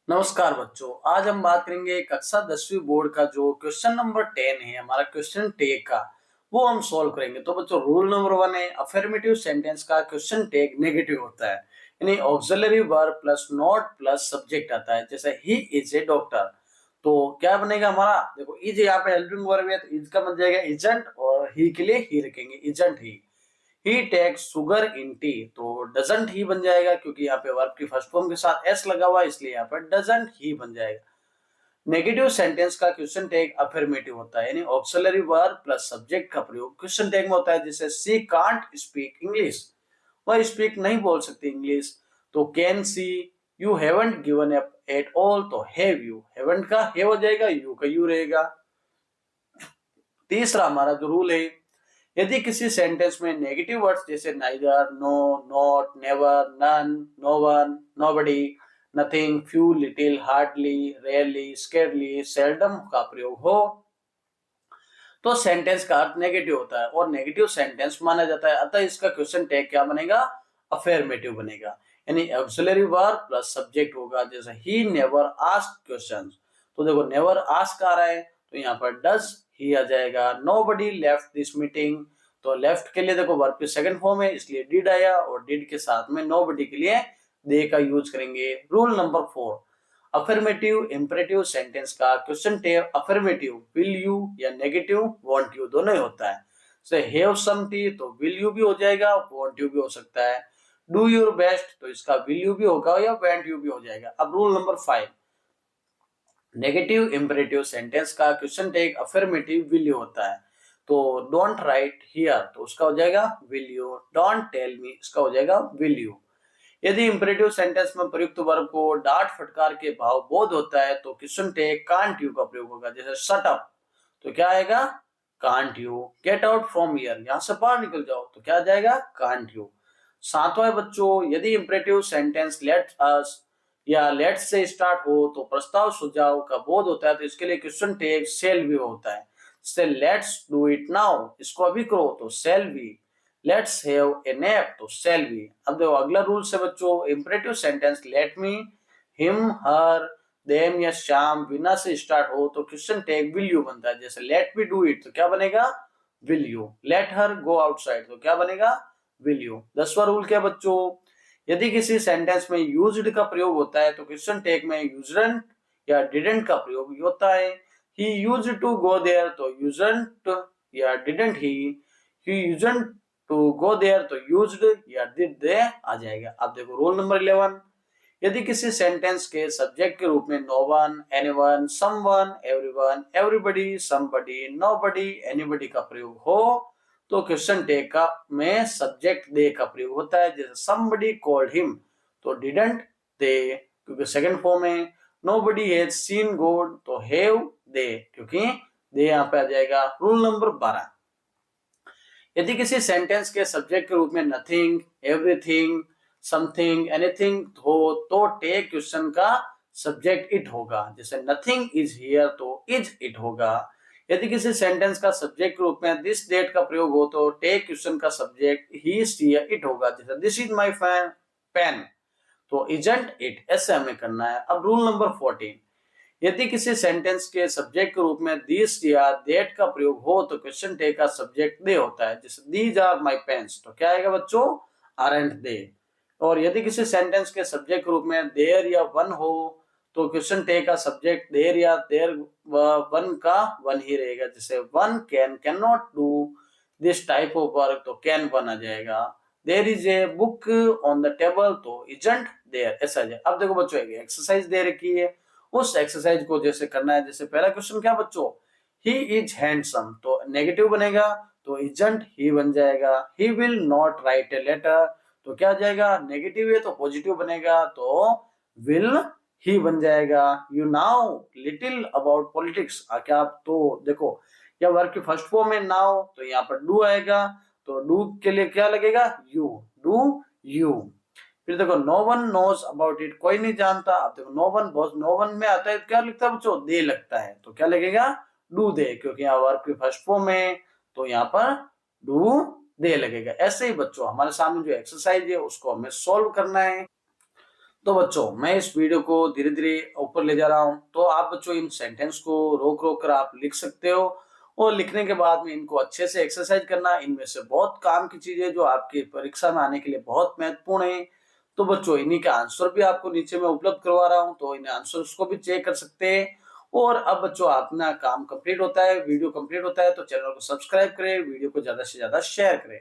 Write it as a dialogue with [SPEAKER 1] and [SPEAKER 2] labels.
[SPEAKER 1] नमस्कार बच्चों, आज हम बात करेंगे कक्षा 10वीं बोर्ड का जो क्वेश्चन नंबर 10 है हमारा क्वेश्चन टेक का, वो हम सॉल्व करेंगे। तो बच्चों रूल नंबर 1 है अफर्मेटिव सेंटेंस का क्वेश्चन टेक नेगेटिव होता है, यानी auxiliary verb plus not plus subject आता है। जैसे ही इज ए डॉक्टर, तो क्या बनेगा हमारा, देखो इज यहाँ पे हेल्पिंग वर्ब है तो इज का बन जाएगा इजंट, और ही के लिए ही रखेंगे isn't he takes sugar in tea, तो डजंट ही बन जाएगा क्योंकि यहाँ पे वर्ब की फर्स्ट फॉर्म के साथ एस लगा हुआ है, इसलिए यहाँ पर डजंट ही बन जाएगा। नेगेटिव सेंटेंस का क्वेश्चन टैग अफर्मेटिव होता है, यानी ऑक्सिलरी वर्ब प्लस सब्जेक्ट का प्रयोग क्वेश्चन टैग में होता है। जैसे सी कांट स्पीक इंग्लिश, वह स्पीक नहीं बोल सकती इंग्लिश, तो can see you haven't given up at all, तो हैव यू, हैवंट का हैव हो जाएगा, यू का यू रहेगा। तीसरा हमारा जो रूल है, यदि किसी सेंटेंस में नेगेटिव वर्ड्स जैसे neither, no, not, never, none, no one, nobody, nothing, few, little, hardly, rarely, scarcely, seldom का प्रयोग हो तो सेंटेंस का अर्थ नेगेटिव होता है और नेगेटिव सेंटेंस माना जाता है। अतः इसका क्वेश्चन टैग क्या बनेगा, अफर्मेटिव बनेगा, यानी ऑक्सिलरी वर्ब प्लस सब्जेक्ट होगा। जैसे ही नेवर आस्क्ड क्वेश्चंस, तो देखो नेवर आस्क आ रहा है तो यहाँ पर डज ही आ जाएगा। नोबडी लेफ्ट दिस मीटिंग, तो लेफ्ट के लिए देखो वर्ब की सेकंड फॉर्म है इसलिए डिड आया, और डिड के साथ में नोबडी के लिए दे का यूज करेंगे। Rule number 4, affirmative imperative sentence का question tag affirmative will you या नेगेटिव वांट यू दोनों ही होता है। से हैव सम टी, तो विल यू भी हो जाएगा, वांट यू भी हो सकता है। डू योर बेस्ट, तो इसका विल यू भी होगा या वांट यू भी हो जाएगा। अब rule number 5, negative imperative sentence का question tag affirmative will you होता है। तो डोंट राइट हियर, तो उसका हो जाएगा will you. Don't tell me, इसका हो जाएगा विल यू। यदि इंपरेटिव सेंटेंस में प्रयुक्त वर्ब को डांट फटकार के भाव बोध होता है तो क्वेश्चन टैग कांट यू का प्रयोग होगा। जैसे शट अप, तो क्या आएगा can't you. Get out from here, यहां से बाहर निकल जाओ, तो क्या आ जाएगा कांट यू। सातवां बच्चों, यदि इंपरेटिव सेंटेंस लेट अस या लेट्स से स्टार्ट हो तो प्रस्ताव सुझाव का बोध होता है, तो इसके लिए क्वेश्चन टैग शेल भी होता है। जैसे लेट्स डू इट नाउ, इसको अभी करो, तो shall we. Let's have a nap, तो शैल बी। अब देखो अगला रूल से बच्चों, imperative sentence let me, him, her, them या श्याम बिना से स्टार्ट हो तो क्वेश्चन टैग विल यू बनता है। जैसे लेट मी डू इट, तो क्या बनेगा will you. Let her go outside, तो क्या बनेगा विल यू। 10वां रूल क्या बच्चों, यदि किसी सेंटेंस में यूज्ड का प्रयोग होता है तो क्वेश्चन टैग में यूज्डंट या डिडंट का प्रयोग होता है। He used to go there, तो यूज्डंट या didn't he usedn't to go there, तो यूज्ड या डिड दे आ जाएगा। अब देखो रूल नंबर 11, यदि किसी सेंटेंस के सब्जेक्ट के रूप में no one, anyone, someone, everyone, everybody, somebody, nobody, anybody का प्रयोग हो तो क्वेश्चन टैग का में सब्जेक्ट दे का प्रयोग होता है। जैसे समबडी कॉल्ड हिम, तो डिडंट दे क्योंकि सेकंड फॉर्म है। नोबडी हैज सीन गॉड, तो हैव दे क्योंकि दे यहाँ पे आ जाएगा। रूल नंबर 12, यदि किसी सेंटेंस के सब्जेक्ट के रूप में नथिंग, एवरीथिंग, समथिंग, एनीथिंग हो तो टेक क्वेश्चन का सब्जेक्ट इट होगा। जैसे नथिंग इज हियर, तो इज इट होगा। यदि किसी सेंटेंस का सब्जेक्ट के रूप में दिस डेट का प्रयोग हो तो टेक क्वेश्चन का सब्जेक्ट ही, शी या इट होगा। जैसे दिस इज माय पेन, तो इजंट इट, ऐसे हमें करना है। अब रूल नंबर 14, यदि किसी सेंटेंस के सब्जेक्ट के रूप में दिस या दैट का प्रयोग हो तो क्वेश्चन टैग का सब्जेक्ट दे होता है। जैसे दीज आर माय पेन्स, तो क्या आएगा बच्चों आरंट दे। और यदि किसी सेंटेंस के सब्जेक्ट के रूप में देयर या वन हो तो क्वेश्चन टैग का सब्जेक्ट देयर या देयर वन का वन ही रहेगा। जैसे one can not do this type of work, तो कैन वन आ जाएगा। There is a book on the table, तो इजंट देयर, ऐसा जाएगा। अब देखो बच्चों एक एक्सरसाइज दे रखी है, उस एक्सरसाइज को जैसे करना है। जैसे पहला क्वेश्चन क्या बच्चों, ही इज हैंडसम, तो नेगेटिव बनेगा तो इजंट ही बन जाएगा। He will not write a letter, तो क्या जाएगा नेगेटिव है तो पॉजिटिव बनेगा, तो विल ही बन जाएगा। You now little about politics, क्या आप तो देखो या वर्ग की फर्स्ट फॉर्म में नाउ, तो यहाँ पर डू आएगा, तो डू के लिए क्या लगेगा यू, डू यू। फिर देखो no one knows about it, कोई नहीं जानता। अब देखो नो वन में आता है क्या लिखता है बच्चों, दे लगता है, तो क्या लगेगा डू दे, क्योंकि यहाँ वर्ब की फर्स्ट फॉर्म है तो यहाँ पर डू दे लगेगा। ऐसे ही बच्चों हमारे सामने जो एक्सरसाइज है उसको हमें सोल्व करना है। तो बच्चों मैं इस वीडियो को धीरे धीरे ऊपर ले जा रहा हूँ, तो आप बच्चों इन सेंटेंस को रोक रोक कर आप लिख सकते हो, और लिखने के बाद में इनको अच्छे से एक्सरसाइज करना। इनमें से बहुत काम की चीजें जो आपकी परीक्षा में आने के लिए बहुत महत्वपूर्ण है। तो बच्चों इन्हीं का आंसर भी आपको नीचे में उपलब्ध करवा रहा हूँ, तो इन आंसर्स को भी चेक कर सकते हैं। और अब बच्चों अपना काम कंप्लीट होता है, वीडियो कंप्लीट होता है, तो चैनल को सब्सक्राइब करें, वीडियो को ज्यादा से ज्यादा शेयर करें।